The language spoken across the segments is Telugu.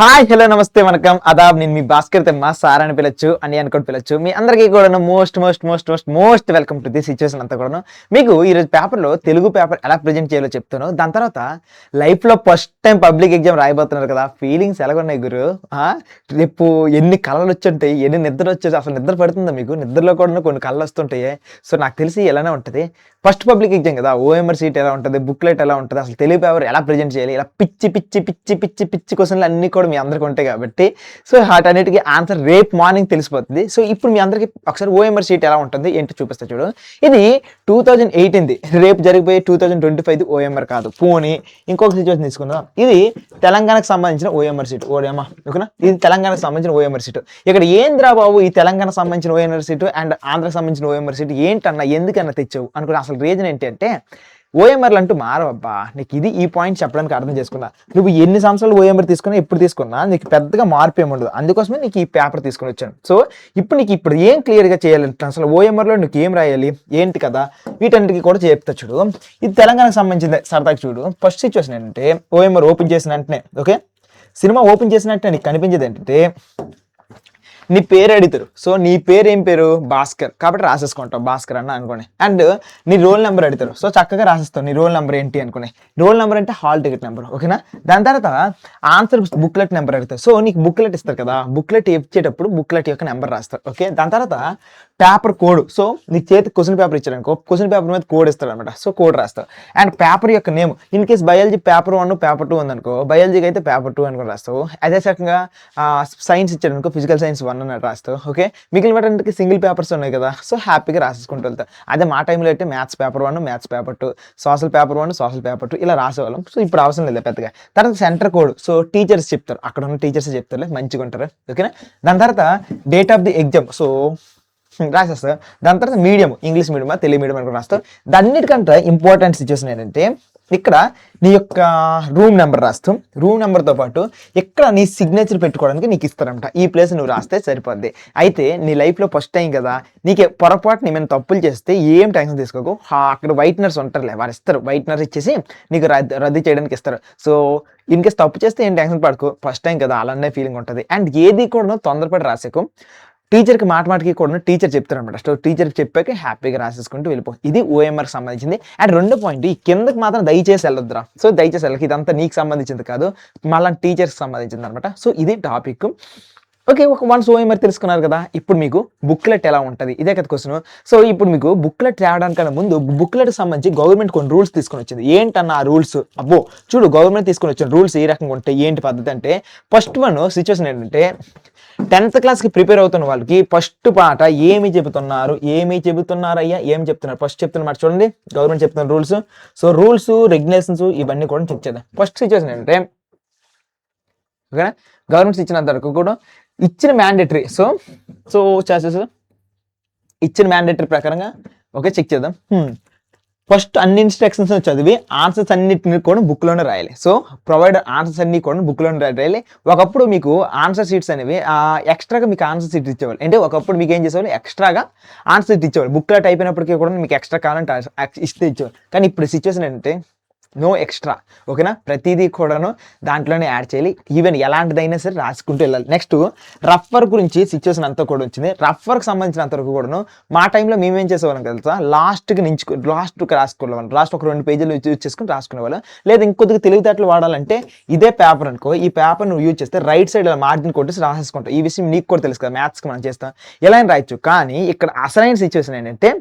హాయ్ హలో నమస్తే వనకం అదాబ్. నేను మీ భాస్కర్ తెమ్మ, సార్ అని పిలచ్చు, అని అనుకోని పిలచ్చు. మీ అందరికీ కూడా most welcome to the situation అంతా కూడా. మీకు ఈరోజు పేపర్లో తెలుగు పేపర్ ఎలా ప్రజెంట్ చేయాలో చెప్తాను. దాని తర్వాత లైఫ్లో ఫస్ట్ టైం పబ్లిక్ ఎగ్జామ్ రాయబోతున్నారు కదా, ఫీలింగ్స్ ఎలాగున్నాయి గురు? రేపు ఎన్ని కళలు వచ్చుంటాయి, ఎన్ని నిద్ర వచ్చేది, అసలు నిద్ర పడుతుందా మీకు? నిద్రలో కూడా కొన్ని కళలు వస్తుంటాయి. సో నాకు తెలిసి ఎలానే ఉంటుంది. ఫస్ట్ పబ్లిక్ ఎగ్జామ్ కదా, ఓఎంఆర్ సీట్ ఎలా ఉంటుంది, బుక్లెట్ ఎలా ఉంటుంది, అసలు తెలుగు పేపర్ ఎలా ప్రజెంట్ చేయాలి, ఇలా పిచ్చి పిచ్చి పిచ్చి పిచ్చి పిచ్చి క్వశ్చన్లు అన్నీ కూడా మీ అందరికీ ఉంటాయి కాబట్టి సో వాటన్నిటికీ ఆన్సర్ రేపు మార్నింగ్ తెలిసిపోతుంది. సో ఇప్పుడు మీ అందరికీ ఒకసారి ఓఎంఆర్ సీట్ ఎలా ఉంటుంది ఏంటో చూపిస్తా చూడు. ఇది 2018ది, రేపు జరిగిపోయే 2025 ఓఎంఆర్ కాదు. పోనీ ఇంకొక సిచ్యువేషన్ తీసుకుందాం. ఇది తెలంగాణకు సంబంధించిన ఓఎంఆర్ సీట్. ఓడేమా ఓకేనా, ఇది తెలంగాణకు సంబంధించిన ఓఎంఆర్ సీట్. ఇక్కడ ఏంద్రా బాబు ఈ తెలంగాణకు సంబంధించిన ఓఎంఆర్ సీట్ అండ్ ఆంధ్రాకి సంబంధించిన ఓఎంఆర్ సీట్ ఏంటన్నా, ఎందుకన్నా తెచ్చావు అనుకున్నా. అసలు రీజన్ ఏంటి అంటే, ఓఎంఆర్లు అంటూ మారవబ్బా. నీకు ఇది ఈ పాయింట్ చెప్పడానికి అర్థం చేసుకున్నా. నువ్వు ఎన్ని సంవత్సరాలు ఓఎంఆర్ తీసుకున్నా, ఎప్పుడు తీసుకున్నా నీకు పెద్దగా మార్పు ఏమి ఉండదు. అందుకోసమే నీకు ఈ పేపర్ తీసుకొని వచ్చాను. సో ఇప్పుడు ఏం క్లియర్గా చేయాలంటే, అసలు ఓఎంఆర్లో నీకు ఏం రాయాలి ఏంటి కదా, వీటన్నిటికీ కూడా చెప్తా చూడు. ఇది తెలంగాణకు సంబంధించింది. సరదాకి చూడు. ఫస్ట్ సిచ్యువేషన్ ఏంటంటే, ఓఎంఆర్ ఓపెన్ చేసిన వెంటనే ఓకే, సినిమా ఓపెన్ చేసినట్టే నీకు కనిపించేది ఏంటంటే, నీ పేరు అడుగుతారు. సో నీ పేరు ఏం పేరు? భాస్కర్. కాబట్టి రాసేసుకుంటావు భాస్కర్ అన్న అనుకోండి. అండ్ నీ రోల్ నెంబర్ అడుగుతారు. సో చక్కగా రాసేస్తావు నీ రోల్ నెంబర్ ఏంటి అనుకుని. రోల్ నెంబర్ అంటే హాల్ టికెట్ నెంబర్ ఓకేనా. దాని తర్వాత ఆన్సర్ బుక్లెట్ నెంబర్ అడుగుతారు. సో నీకు బుక్లెట్ ఇస్తారు కదా, బుక్లెట్ ఇచ్చేటప్పుడు బుక్లెట్ యొక్క నెంబర్ రాస్తారు ఓకే. దాని తర్వాత పేపర్ కోడ్. సో నీ చేతికి క్వశ్చన్ పేపర్ ఇచ్చారనుకో, క్వశ్చన్ పేపర్ మీద కోడ్ ఇస్తారు అనమాట. సో కోడ్ రాస్తావు. అండ్ పేపర్ యొక్క name, in case biology paper 1 paper 2 ఉందనుకో, బయాలజీకి అయితే పేపర్ 2 అనుకుని రాస్తావు. అదే రకంగా సైన్స్ ఇచ్చారనుకో, ఫిజికల్ సైన్స్ 1 అన్నట్టు రాస్తావు ఓకే. మిగిలిన వాటికి సింగిల్ పేపర్స్ ఉన్నాయి కదా, సో హ్యాపీగా రాసేసుకుంటూ వెళ్తావు. అదే మా టైంలో అయితే maths paper 1, maths paper 2, social paper 1, social paper 2 ఇలా రాసేవాళ్ళం. సో ఇప్పుడు అవసరం లేదు పెద్దగా. తర్వాత సెంటర్ కోడ్. సో టీచర్స్ చెప్తారు, అక్కడ ఉన్న టీచర్స్ చెప్తారు, మంచిగా ఉంటారు ఓకేనా. దాని తర్వాత date of the exam. So రాసేస్తా. దాని తర్వాత మీడియం, ఇంగ్లీష్ మీడియమా తెలుగు మీడియం అనుకుని రాస్తావు. దాన్నిటికంటే ఇంపార్టెంట్ సిచ్యువేషన్ ఏంటంటే, ఇక్కడ నీ యొక్క రూమ్ నెంబర్ రాస్తాం. రూమ్ నెంబర్తో పాటు ఇక్కడ నీ సిగ్నేచర్ పెట్టుకోవడానికి నీకు ఇస్తారంట. ఈ ప్లేస్ నువ్వు రాస్తే సరిపోద్ది. అయితే నీ లైఫ్లో ఫస్ట్ టైం కదా, నీకు పొరపాటు ఏమైనా తప్పులు చేస్తే ఏం టెన్షన్ తీసుకోకు. అక్కడ వైట్నర్స్ ఉంటారులే, వారు ఇస్తారు. వైట్నర్స్ ఇచ్చేసి నీకు రద్దు చేయడానికి ఇస్తారు. సో ఇన్ కేస్ తప్పు చేస్తే ఏం టెన్షన్ పడుకో, ఫస్ట్ టైం కదా అలానే ఫీలింగ్ ఉంటుంది. అండ్ ఏది కూడా తొందరపడి రాసేకు. టీచర్కి మాటికి కూడా టీచర్ చెప్తారు అనమాట. సో టీచర్కి చెప్పాక హ్యాపీగా రాసేసుకుంటూ వెళ్ళిపో. ఇది ఓఎంఆర్కి సంబంధించింది. అండ్ రెండో పాయింట్, ఈ కిందకి మాత్రం దయచేసి వెళ్ళొద్దురా. సో దయచేసి వెళ్ళకి, ఇదంతా నీకు సంబంధించింది కాదు, మళ్ళీ టీచర్కి సంబంధించింది అనమాట. సో ఇది టాపిక్ ఓకే. వన్స్ ఓఎంఆర్ తెలుసుకున్నారు కదా, ఇప్పుడు మీకు బుక్లెట్ ఎలా ఉంటుంది, ఇదే కదా క్వశ్చన్. సో ఇప్పుడు మీకు బుక్లెట్ రావడానికన్నా ముందు బుక్లెట్కి సంబంధించి గవర్నమెంట్ కొన్ని రూల్స్ తీసుకొని వచ్చింది. ఏంటన్న ఆ రూల్స్? అబ్బో చూడు, గవర్నమెంట్ తీసుకొని వచ్చిన రూల్స్ ఏ రకంగా ఉంటాయి, ఏంటి పద్ధతి అంటే, ఫస్ట్ వన్ సిచ్యువేషన్ ఏంటంటే, 10th క్లాస్కి ప్రిపేర్ అవుతున్న వాళ్ళకి ఫస్ట్ పాట ఏమి చెబుతున్నారు అయ్యా, ఏం చెప్తున్నారు ఫస్ట్ చెప్తున్నారు చూడండి. గవర్నమెంట్ చెప్తున్న రూల్స్. సో రూల్స్, రెగ్యులేషన్స్ ఇవన్నీ కూడా చెక్ చేద్దాం. ఫస్ట్ సిచ్యువేషన్ ఏంటంటే, ఓకేనా, గవర్నమెంట్ ఇచ్చినంత వరకు కూడా ఇచ్చిన మ్యాండేటరీ. సో చేసేసి ఇచ్చిన మ్యాండేటరీ ప్రకారంగా ఓకే చెక్ చేద్దాం. ఫస్ట్ అన్ని ఇన్స్ట్రక్షన్స్ చదివి ఆన్సర్స్ అన్నిటిని కూడా బుక్లోనే రాయాలి. సో ప్రొవైడ్ ఆన్సర్స్ అన్ని కూడా బుక్లోనే రాయాలి. ఒకప్పుడు మీకు ఆన్సర్ షీట్స్ అనేవి ఎక్స్ట్రాగా మీకు ఆన్సర్ షీట్ ఇచ్చేవాళ్ళు. అంటే ఒకప్పుడు మీకు ఏం చేసేవాళ్ళు, ఎక్స్ట్రాగా ఆన్సర్ షీట్ ఇచ్చేవాళ్ళు. బుక్లెట్ అయిపోయినప్పటికీ కూడా మీకు ఎక్స్ట్రా కావాలంటే ఇస్తే ఇచ్చేవాళ్ళు. కానీ ఇప్పుడు సిచ్యువేషన్ ఏంటంటే, నో ఎక్స్ట్రా ఓకేనా. ప్రతిదీ కూడాను దాంట్లోనే యాడ్ చేయాలి. ఈవెన్ ఎలాంటిదైనా సరే రాసుకుంటూ వెళ్ళాలి. నెక్స్ట్ రఫ్ వర్క్ గురించి సిచ్యువేషన్ అంతా కూడా వచ్చింది. రఫ్ వర్క్ సంబంధించినంత వరకు కూడాను మా టైంలో మేమేం చేసేవాళ్ళం తెలుసా, లాస్ట్కి రాసుకునేవాళ్ళం. లాస్ట్ ఒక 2 పేజీలు యూజ్ చేసుకుని రాసుకునేవాళ్ళం. లేదా ఇంకొద్దిగా తెలివితేటలు వాడాలంటే, ఇదే పేపర్ అనుకో, ఈ పేపర్ నువ్వు యూజ్ చేస్తే రైట్ సైడ్ మార్జిన్ కొట్టేసి రాసేసుకుంటావు. ఈ విషయం నీకు కూడా తెలుసు కదా, మ్యాథ్స్కి మనం చేస్తాం ఎలా రాయొచ్చు. కానీ ఇక్కడ అసలైన సిచ్యువేషన్ ఏంటంటే,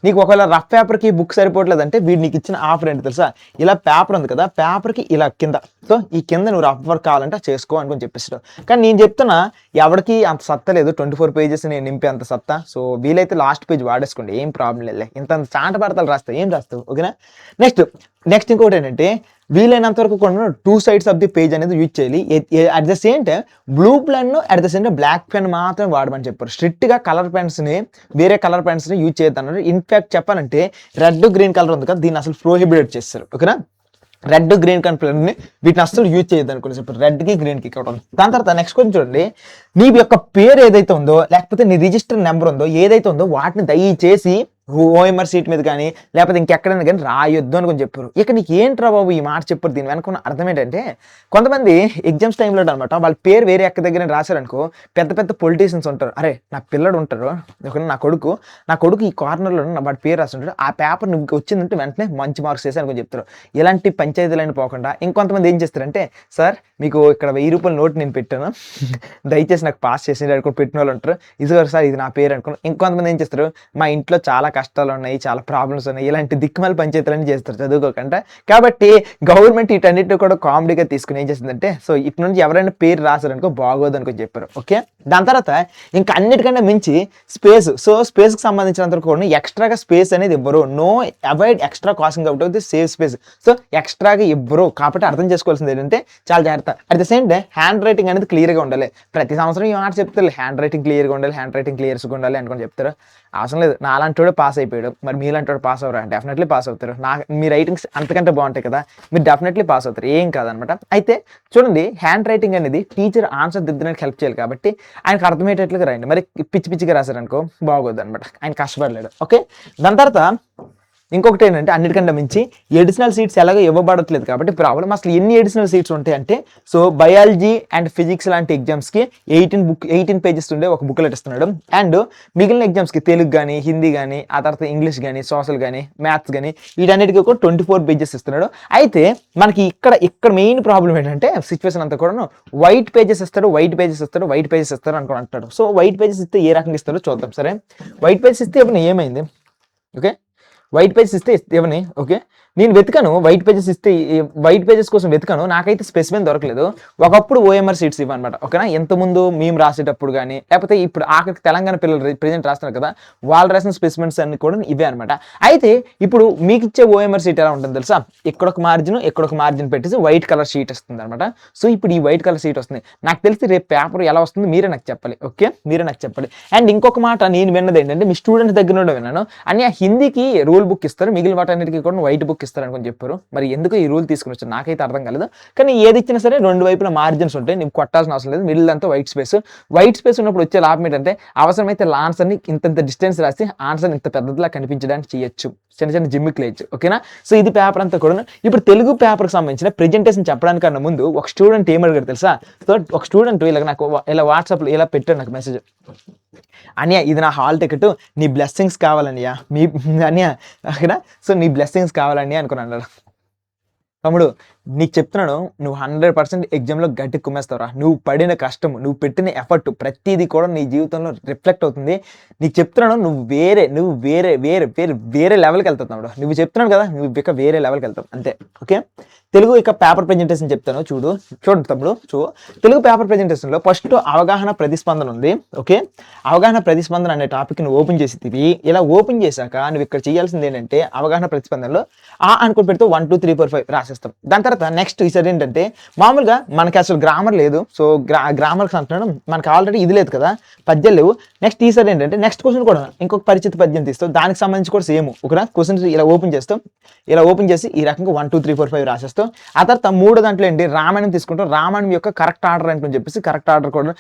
నీకు ఒకవేళ రఫ్ పేపర్కి బుక్ సరిపోవట్లేదంటే, వీడు నీకు ఇచ్చిన ఆఫర్ ఏంటి తెలుసా, ఇలా పేపర్ ఉంది కదా, పేపర్కి ఇలా కింద, సో ఈ కింద నువ్వు రఫ్ వర్క్ కావాలంటే చేసుకో అనుకుని చెప్పేస్తావు. కానీ నేను చెప్తున్నా, ఎవరికి అంత సత్తా లేదు, 24 పేజెస్ నేను నింపే అంత సత్తా. సో వీలైతే లాస్ట్ పేజ్ వాడేసుకోండి, ఏం ప్రాబ్లం లేదు. ఇంత చాంట పడతలు రాస్తావు, ఏం రాస్తావు ఓకేనా. నెక్స్ట్ ఇంకోటి ఏంటంటే, వీలైనంత వరకు కూడా 2 sides ఆఫ్ ది పేజ్ అనేది యూజ్ చేయాలి. At the same time blue pen, at the same time black pen మాత్రం వాడమని చెప్పారు. స్ట్రిక్ట్గా కలర్ పెన్స్ని, వేరే కలర్ పెన్స్ని యూజ్ చేయొద్దన్నారు. ఇన్ఫ్యాక్ట్ చెప్పాలంటే, రెడ్ గ్రీన్ కలర్ ఉంది కదా, దీన్ని అసలు ప్రోహిబిట్ చేస్తారు ఓకేనా. రెడ్ గ్రీన్ కలర్ని వీటిని అసలు యూజ్ చేయొద్దు అనుకుని చెప్పారు, రెడ్కి గ్రీన్కి ఇవ్వడం. దాని తర్వాత నెక్స్ట్ కొంచెం చూడండి, నీ యొక్క పేరు ఏదైతే ఉందో, లేకపోతే నీ రిజిస్టర్ నెంబర్ ఉందో, ఏదైతే ఉందో వాటిని దయచేసి ఓఎంఆర్ సీట్ మీద కానీ లేకపోతే ఇంకెక్కడైనా కానీ రాయొద్దు అని కొంచెం చెప్పారు. ఇక నీకు ఏంట్రా బాబు ఈ మాట చెప్పారు, దీని వెనక ఉన్న అర్థం ఏంటంటే కొంతమంది ఎగ్జామ్స్ టైంలో అనమాట వాళ్ళ పేరు వేరే ఎక్క దగ్గర రాశారనుకో, పెద్ద పెద్ద పొలిటీషియన్స్ ఉంటారు, అరే నా పిల్లడు ఉంటారు, నా కొడుకు ఈ కార్నర్లో వాడి పేరు రాస్తుంటాడు, ఆ పేపర్ నువ్వు వచ్చిందంటే వెంటనే మంచి మార్క్స్ వేసి అనుకుని చెప్తారు. ఇలాంటి పంచాయతీలైన పోకుండా ఇంకొంతమంది ఏం చేస్తారంటే, సార్ మీకు ఇక్కడ 1000 రూపాయల నోట్ నేను పెట్టాను, దయచేసి నాకు పాస్ చేసి అనుకుని పెట్టిన వాళ్ళు ఉంటారు, ఇదిగో సార్ ఇది నా పేరు అనుకున్నాను. ఇంకొంతమంది ఏం చేస్తారు, మా ఇంట్లో చాలా కష్టాలు ఉన్నాయి, చాలా ప్రాబ్లమ్స్ ఉన్నాయి, ఇలాంటి దిక్కుమాల పంచాయతీలన్నీ చేస్తారు చదువుకోకుండా. కాబట్టి గవర్నమెంట్ వీటన్నిటిని కూడా కామెడీగా తీసుకుని ఏం చేస్తుందంటే, సో ఇటు నుంచి ఎవరైనా పేరు రాశారనుకో బాగోదు అనుకో చెప్పారు. ఓకే, దాని తర్వాత ఇంకా అన్నిటికన్నా మించి స్పేస్. సో స్పేస్కి సంబంధించినంత కూడా ఎక్స్ట్రాగా స్పేస్ అనేది ఇవ్వరు. No avoid extra costing out save space. So ఎక్స్ట్రాగా ఇవ్వరు కాబట్టి అర్థం చేసుకోవాల్సింది ఏంటంటే చాలా జాగ్రత్త. At the same day hand writing అనేది క్లియర్గా ఉండాలి. ప్రతి సంవత్సరం ఈ మాట చెప్తారు, హ్యాండ్ రైటింగ్ క్లియర్గా ఉండాలి, హ్యాండ్ రైటింగ్ క్లియర్స్గా ఉండాలి అనుకుని చెప్తారు. అవసరం లేదు, నాలాంటి వాడు పాస్ అయిపోయాడు, మరి మీలాంటి వాడు పాస్ అవ్వరా? డెఫినెట్లీ పాస్ అవుతారు. మీ రైటింగ్స్ అంతకంటే బాగుంటాయి కదా, మీరు డెఫినెట్లీ పాస్ అవుతారు, ఏం కాదనమాట. అయితే చూడండి, హ్యాండ్ రైటింగ్ అనేది టీచర్ ఆన్సర్ దిద్దడానికి హెల్ప్ చేయాలి కాబట్టి ఆయనకు అర్థమయ్యేటట్లుగా రాయండి. మరి పిచ్చి పిచ్చిగా రాశారనుకో బాగోద్దు అనమాట, ఆయన కష్టపడలేడు. ఓకే, దాని తర్వాత ఇంకొకటి ఏంటంటే అన్నిటికంటే మించి ఎడిషనల్ సీట్స్ ఎలాగో ఇవ్వబడట్లేదు కాబట్టి ప్రాబ్లం. అసలు ఎన్ని ఎడిషనల్ సీట్స్ ఉంటాయి అంటే, సో బయాలజీ అండ్ ఫిజిక్స్ లాంటి ఎగ్జామ్స్కి 18 పేజెస్ ఉండే ఒక బుక్లెట్ ఇస్తున్నాడు. అండ్ మిగిలిన ఎగ్జామ్స్కి తెలుగు కానీ, హిందీ కానీ, ఆ తర్వాత ఇంగ్లీష్ కానీ, సోషల్ కానీ, మ్యాథ్స్ కానీ, వీటన్నిటికీ కూడా 24 పేజెస్ ఇస్తున్నాడు. అయితే మనకి ఇక్కడ మెయిన్ ప్రాబ్లం ఏంటంటే, సిచ్యువేషన్ అంతా కూడా వైట్ పేజెస్ ఇస్తాడు అనుకుని అంటాడు. సో వైట్ పేజెస్ ఇస్తే ఏ రకంగా ఇస్తాడో చూద్దాం. సరే, వైట్ పేజెస్ ఇస్తే ఇప్పుడు ఏమైంది? ఓకే, వైట్ పేజెస్ ఇస్తే ఇవ్వని. ఓకే, నేను వెతికాను వైట్ పేజెస్ కోసం వెతికాను, నాకైతే స్పెసిమెన్ దొరకలేదు. ఒకప్పుడు ఓఎంఆర్ సీట్స్ ఇవ్వనమాట. ఓకేనా, ఎంతముందు మేము రాసేటప్పుడు కానీ, లేకపోతే ఇప్పుడు ఆఖరికి తెలంగాణ పిల్లలు ప్రెజెంట్ రాస్తున్నారు కదా, వాళ్ళు రాసిన స్పెసిమెన్స్ అన్ని కూడా ఇవే అనమాట. అయితే ఇప్పుడు మీకు ఇచ్చే ఓఎంఆర్ సీట్ ఎలా ఉంటుంది తెలుసా? ఇక్కడ ఒక మార్జిన్ పెట్టేసి వైట్ కలర్ షీట్ వస్తుంది అనమాట. సో ఇప్పుడు ఈ వైట్ కలర్ షీట్ వస్తుంది. నాకు తెలిసి రేపు పేపర్ ఎలా వస్తుంది మీరే నాకు చెప్పాలి. ఓకే, మీరే నాకు చెప్పాలి. అండ్ ఇంకొక మాట నేను విన్నది ఏంటంటే, మీ స్టూడెంట్స్ దగ్గర నుండి విన్నాను, అని హిందీకి రూల్ బుక్ ఇస్తారు, మిగిలిన వాటన్నిటికీ కూడా వైట్ బుక్ ఇస్తారనుకొని చెప్పారు. మరి ఎందుకు ఈ రూల్ తీసుకుని వచ్చారు నాకైతే అర్థం కాలేదు. కానీ ఏది ఇచ్చినా సరే రెండు వైపుల మార్జిన్స్ ఉంటాయి, నీకు కొట్టాల్సిన అవసరం లేదు. మిడిల్ అంతా వైట్ స్పేస్ ఉన్నప్పుడు వచ్చే లాభం ఏంటంటే, అవసరమైతే ఆన్సర్ని ఇంత డిస్టెన్స్ రాసి ఆన్సర్ ఇంత పెద్దదిలా కనిపించడానికి చేయొచ్చు, చిన్న జిమ్మిక్ లేయచ్చు. ఓకేనా, సో ఇది పేపర్ అంతా కూడా. ఇప్పుడు తెలుగు పేపర్కి సంబంధించిన ప్రెజెంటేషన్ చెప్పడానికన్నా ముందు ఒక స్టూడెంట్ ఏమడిగారు తెలుసా? సో ఒక స్టూడెంట్ నాకు ఇలా వాట్సాప్లో ఇలా పెట్టాడు నాకు మెసేజ్, అనియా ఇది నా హాల్ టికెట్, నీ బ్లెస్సింగ్స్ కావాలనియా అనియా ఓకేనా, సో నీ బ్లెస్సింగ్స్ కావాలని అనుకుని అన్నాడు. తమ్ముడు నీకు చెప్తున్నాను, నువ్వు 100% ఎగ్జామ్లో గట్టి కుమ్మేస్తావురా. నువ్వు పడిన కష్టం, నువ్వు పెట్టిన ఎఫర్ట్ ప్రతిదీ కూడా నీ జీవితంలో రిఫ్లెక్ట్ అవుతుంది. నీకు చెప్తున్నాను, నువ్వు వేరే లెవెల్కి వెళ్తావు తమ్ముడు. నువ్వు చెప్తున్నాను కదా, నువ్వు ఇక వేరే లెవెల్కి వెళ్తావు అంతే. ఓకే, తెలుగు ఇక పేపర్ ప్రెజెంటేషన్ చెప్తాను చూడండి తమ్ముడు. తెలుగు పేపర్ ప్రెజెంటేషన్లో ఫస్ట్ అవగాహన ప్రతిస్పందన ఉంది. ఓకే, అవగాహన ప్రతిస్పందన అనే టాపిక్ నువ్వు ఓపెన్ చేసి ఇలా ఓపెన్ చేశాక నువ్వు ఇక్కడ చేయాల్సింది ఏంటంటే, అవగాహన ప్రతిస్పందనలో అనుకుని పెడితే 1 2 3 4 5 రాసేస్తాం. దాని తర్వాత నెక్స్ట్ ఈసారి ఏంటంటే, మామూలుగా మనకి అసలు గ్రామర్ లేదు. సో గ్రామర్కి అంటున్నాను, మనకి ఆల్రెడీ ఇది లేదు కదా, పద్యాలు లేవు. నెక్స్ట్ ఈసారి ఏంటంటే నెక్స్ట్ క్వశ్చన్ కూడా ఇంకొక పరిచిత పద్యం తీస్తాం, దానికి సంబంధించి కూడా సేమ్ ఒక క్వశ్చన్స్ ఇలా ఓపెన్ చేసి ఈ రకంగా 1 2 3 4 5 రాసేస్తాం. ఆ తర్వాత మూడో దాంట్లో ఏంటి, రామాయణం తీసుకుంటాం. రామాయణం యొక్క కరెక్ట్ ఆర్డర్ అని చెప్పేసి కరెక్ట్ ఆర్డర్ కూడా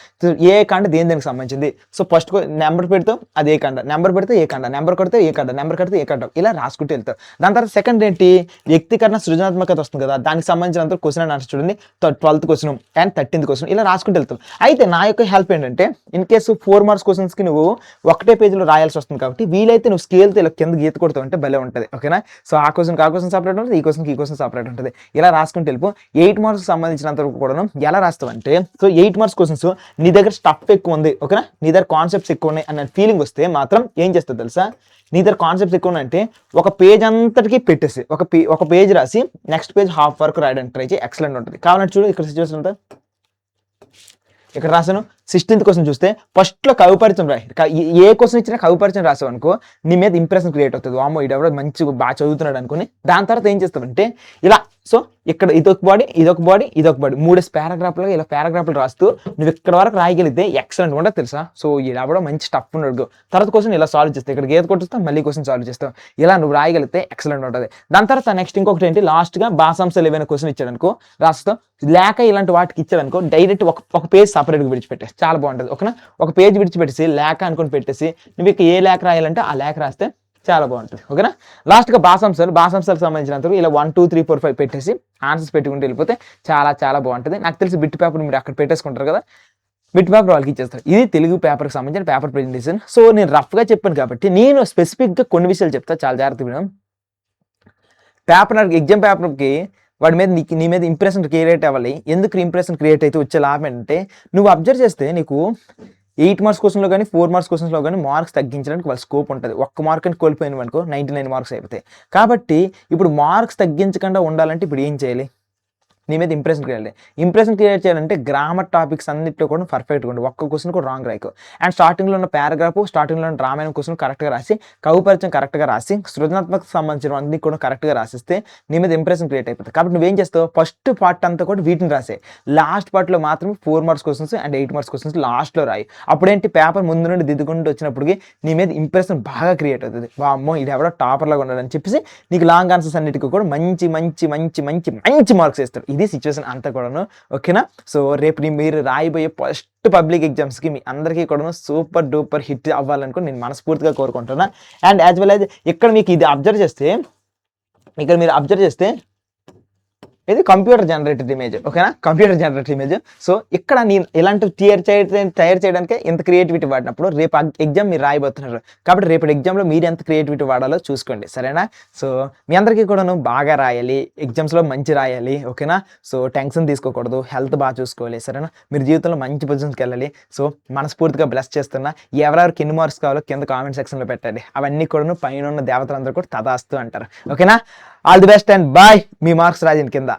ఏ కాండ దేనికి సంబంధించింది. సో ఫస్ట్ నెంబర్ పెడతాం, అది ఏ కాండ, నెంబర్ పెడితే ఏ కాండ, నెంబర్ కొడితే ఏ కాండ, నెంబర్ కడితే ఏ కాండ, ఇలా రాసుకుంటూ వెళ్తాం. దాని తర్వాత సెకండ్ ఏంటి, వ్యక్తీకరణ సృజనాత్మకత వస్తుంది కదా, దానికి సంబంధించినంత క్వశ్చన్ అండ్ ఆన్సర్ చూడండి, 12th question and 13th question ఇలా రాసుకుంటూ వెళ్తాం. అయితే నా యొక్క హెల్ప్ ఏంటంటే, ఇన్ కేసు 4 మార్క్స్ క్వశ్చన్స్కి నువ్వు ఒకటే పేజీలో రాయాల్సి వస్తుంది కాబట్టి వీలైతే నువ్వు స్కేల్తో ఇలా కింద గీత కొడుతూ ఉంటే భలే ఉంటుంది. ఓకేనా, సో ఆ క్వశ్చన్ సపరేట్ ఉంటుంది, ఈ క్వశ్చన్ సపరేట్ ఉంటుంది, ఇలా రాసుకుంటూ వెళ్ళిపో. 8 మార్క్స్ సంబంధించినంత వరకు కూడా ఎలా రాస్తావు అంటే, సో 8 మార్క్స్ క్వశ్చన్స్ నీ దగ్గర స్టఫ్ ఎక్కువ ఉంది, ఓకేనా, నీ దగ్గర కాన్సెప్ట్స్ ఎక్కువ ఉన్నాయి అన్న ఫీలింగ్ వస్తే మాత్రం ఏం చేస్తావు తెలుసా, నీ దగ్గర కాన్సెప్ట్స్ ఎక్కువ ఉన్నాయంటే ఒక పేజ్ అంతటికి పెట్టేసి ఒక పేజ్ రాసి నెక్స్ట్ పేజ్ హాఫ్ వరకు రాయడానికి ట్రై చేయి, ఎక్సలెంట్ ఉంటుంది. కావాలంటే చూడు ఇక్కడ సిచ్యువేషన్ ఉంటుంది, ఇక్కడ రాసాను. 16th క్వశ్చన్ చూస్తే ఫస్ట్లో కవిపరిచయం రాయి, ఏ క్వశ్చన్ ఇచ్చినా కవిపరిచయం రాసావు అనుకో, నీ మీద ఇంప్రెషన్ క్రియేట్ అవుతుంది, వామో ఇడెవడో మంచిగా బాగా చదువుతున్నాడు అనుకుని. దాని తర్వాత ఏం చేస్తామంటే ఇలా, సో ఇక్కడ ఇదొక బాడీ 3 పారాగ్రాఫ్లు ఇలా పారాగ్రాఫ్లు రాస్తూ నువ్వు ఇక్కడ వరకు రాయగలిగితే ఎక్సలెంట్ ఉంటుంది తెలుసా. సో ఇలా కూడా మంచి టఫ్ ఉన్నాడు. తర్వాత క్వశ్చన్ ఇలా సాల్వ్ చేస్తావు, ఇక్కడ గీత కొట్టుస్తావు, మళ్ళీ క్వశ్చన్ సాల్వ్ చేస్తావు, ఇలా నువ్వు రాయగలిగితే ఎక్సలెంట్ ఉంటుంది. దాని తర్వాత నెక్స్ట్ ఇంకొకటి ఏంటి, లాస్ట్గా భాషాంశాలు ఏమైనా క్వశ్చన్ ఇచ్చాడనుకో రాస్తావు, లేక ఇలాంటి వాటికి ఇచ్చాడనుకో డైరెక్ట్ ఒక పేజ్ సపరేట్గా విడిచిపెట్టేసి చాలా బాగుంటుంది. ఓకేనా, ఒక పేజ్ విడిచిపెట్టేసి లేక అనుకుని పెట్టేసి నువ్వు ఇక ఏ లేఖ రాయాలంటే ఆ లేఖ రాస్తే చాలా బాగుంటుంది. ఓకేనా? లాస్ట్‌గా భాషాంశాలకు సంబంధించినంత వరకు ఇలా 1, 2, 3, 4, 5 పెట్టేసి ఆన్సర్స్ పెట్టుకుంటూ వెళ్ళిపోతే చాలా చాలా బాగుంటది. నాకు తెలిసి బిట్ పేపర్ మీరు అక్కడ పెట్టేసుకుంటారు కదా! బిట్ పేపర్ వాళ్ళకి ఇచ్చేస్తారు. ఇది తెలుగు పేపర్‌కి సంబంధించిన పేపర్ ప్రెజెంటేషన్. సో, నేను రఫ్‌గా చెప్పాను కాబట్టి నేను స్పెసిఫిక్‌గా కొన్ని విషయాలు చెప్తా. చాలా జాగ్రత్తగా విను. ఎగ్జామ్ పేపర్‌కి వాడి మీద నీ మీద ఇంప్రెషన్ క్రియేట్ అవ్వాలి. ఎందుకు ఇంప్రెషన్ క్రియేట్ అయితే వచ్చే లాభం ఏంటంటే నువ్వు అబ్జర్వ్ చేస్తే నీకు 8 మార్క్స్ క్వెషన్‌లో గాని, 4 మార్క్స్ క్వెషన్స్‌లో గాని మార్క్స్ తగ్గించడానికి వాళ్ళ స్కోప్ ఉంటది. ఒక్క మార్క్ అని కోల్పోయినావనుకో 99 మార్క్స్ అయిపోతాయి. కాబట్టి ఇప్పుడు మార్క్స్ తగ్గించకుండా ఉండాలంటే ఇప్పుడు ఏం చేయాలి? నీ మీద ఇంప్రెషన్ క్రియేట్ చేయాలంటే గ్రామర్ టాపిక్స్ అన్నిట్లో కూడా పర్ఫెక్ట్‌గా ఉండు. ఒక్క క్వెషన్ కూడా రాంగ్ రాయకు. అండ్ స్టార్టింగ్‌లో ఉన్న పారాగ్రాఫ్, స్టార్టింగ్‌లో ఉన్న రామాయణం క్వెషన్ కరెక్ట్‌గా రాసి, కవి పరిచయం కరెక్ట్‌గా రాసి, సృజనాత్మకతకు సంబంధించినవన్నీ కూడా కరెక్ట్‌గా రాసిస్తే నీ మీద ఇంప్రెషన్ క్రియేట్ అయిపోతుంది. కాబట్టి నువ్వేం చేస్తావు? ఫస్ట్ పార్ట్ అంతా కూడా వీటిని రాసేయి. లాస్ట్ పార్ట్‌లో మాత్రమే 4 marks questions and 8 marks questions లాస్ట్‌లో రాయి. అప్పుడేంటి పేపర్ ముందు నుండి దిద్దుకుంటూ వచ్చినప్పటికి నీ మీద ఇంప్రెషన్ బాగా క్రియేట్ అవుతది. వామ్మో! ఈడెవడో టాపర్ లాగా ఉన్నాడని చెప్పేసి నీకు లాంగ్ ఆన్సర్స్ అన్నిటికి కూడా మంచి మార్క్స్ ఇస్తారు. ఇది సిట్యుయేషన్ అంతా కూడాను. ఓకేనా? సో, రేపు మీరు రాయబోయే ఫస్ట్ పబ్లిక్ ఎగ్జామ్స్‌కి మీ అందరికీ కూడాను సూపర్ డూపర్ హిట్ అవ్వాలనుకుని నేను మనస్ఫూర్తిగా కోరుకుంటున్నా. అండ్ యాజ్ వెల్ యాజ్ ఇక్కడ మీకు ఇది అబ్జర్వ్ చేస్తే ఇక్కడ మీరు అబ్జర్వ్ చేస్తే ఇది కంప్యూటర్ జనరేటెడ్ ఇమేజ్. ఓకేనా? Computer generated image. సో, ఇక్కడ నేను ఇలాంటివి తయారు చేయడానికే ఇంత క్రియేటివిటీ వాడినప్పుడు రేపు ఎగ్జామ్ మీరు రాయబోతున్నారు. కాబట్టి రేపటి ఎగ్జామ్‌లో మీరు ఎంత క్రియేటివిటీ వాడాలో చూసుకోండి. సరేనా? సో, మీ అందరికీ కూడాను బాగా రాయాలి. ఎగ్జామ్స్‌లో మంచి రాయాలి. ఓకేనా? సో, టెన్షన్ తీసుకోకూడదు. హెల్త్ బాగా చూసుకోవాలి. సరేనా? మీరు జీవితంలో మంచి పొజిషన్స్‌కి వెళ్ళాలి. సో, మనస్ఫూర్తిగా బ్లెస్ చేస్తున్నా. ఎవరెవరికి ఎన్ని మార్క్స్ కావాలో కింద కామెంట్ సెక్షన్‌లో పెట్టండి. అవన్నీ కూడాను పైన ఉన్న దేవతలందరూ కూడా తదాస్తు అంటారు. ఓకేనా? All the best and bye. మీ మార్క్స్ రాజన్ కింద.